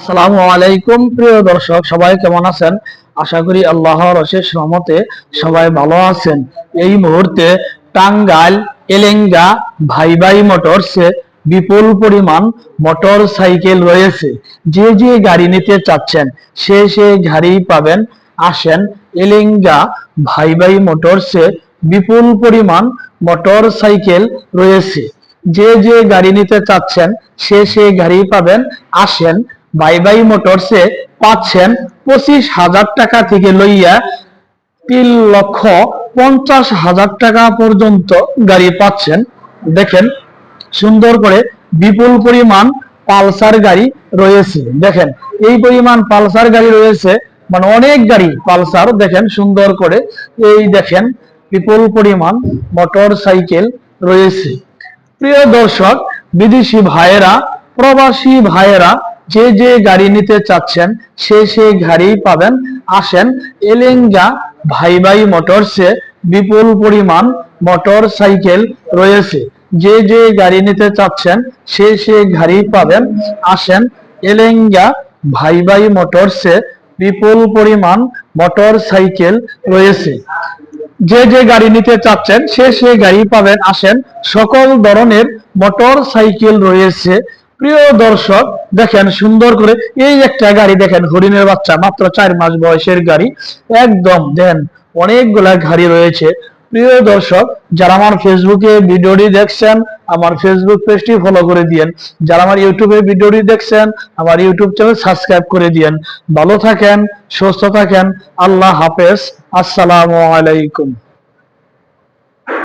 আসসালামু আলাইকুম প্রিয় দর্শক, সবাই কেমন আছেন? আশা করি আল্লাহর অশেষ রহমতে সবাই ভালো আছেন। এই মুহূর্তে টাঙ্গাইল এলেঙ্গা ভাই ভাই মোটরসে বিপুল পরিমাণ মোটর সাইকেল রয়েছে। যে যে গাড়ি নিতে চাচ্ছেন সে গাড়ি পাবেন। আসেন, এলেঙ্গা ভাই ভাই মোটরসে বিপুল পরিমাণ মোটর সাইকেল রয়েছে। যে যে গাড়ি নিতে চাচ্ছেন সে গাড়ি পাবেন। আসেন, ভাই ভাই মোটরসে পাচ্ছেন 25,000 টাকা থেকে লইয়া 3,50,000 টাকা পর্যন্ত গাড়ি পাচ্ছেন। দেখেন সুন্দর করে বিপুল পরিমাণ পালসার গাড়ি রয়েছে। দেখেন এই পরিমাণ পালসার গাড়ি রয়েছে, মানে অনেক গাড়ি পালসার। দেখেন সুন্দর করে, এই দেখেন বিপুল পরিমাণ মোটর সাইকেল রয়েছে। প্রিয় দর্শক, বিদেশি ভাইয়েরা, প্রবাসী ভাইয়েরা যে যে গাড়ি নিতে চাচ্ছেন সে গাড়ি পাবেন। আসেন, এলেঙ্গা ভাই ভাই মোটরসে বিপুল পরিমাণ মোটর সাইকেল রয়েছে। যে যে গাড়ি নিতে চাচ্ছেন সে গাড়ি পাবেন। আসেন, এলেঙ্গা ভাই ভাই মোটরসে বিপুল পরিমাণ মোটর সাইকেল রয়েছে। যে যে গাড়ি নিতে চাচ্ছেন সে গাড়ি পাবেন। আসেন, সকল ধরনের মোটর সাইকেল রয়েছে। প্রিয় দর্শক, দেখেন সুন্দর করে এই একটা গাড়ি, দেখেন হরিণের বাচ্চা, মাত্র 4 মাস বয়সের গাড়ি। একদম দেন, অনেকগুলা গাড়ি রয়েছে। প্রিয় দর্শক, যারা আমার ফেসবুকে ভিডিওটি দেখছেন আমার ফেসবুক পেজটি ফলো করে দিয়েন। যারা আমার ইউটিউবে ভিডিওটি দেখছেন আমার ইউটিউব চ্যানেল সাবস্ক্রাইব করে দিয়েন। ভালো থাকেন, সুস্থ থাকেন। আল্লাহ হাফেজ। আসসালামু আলাইকুম।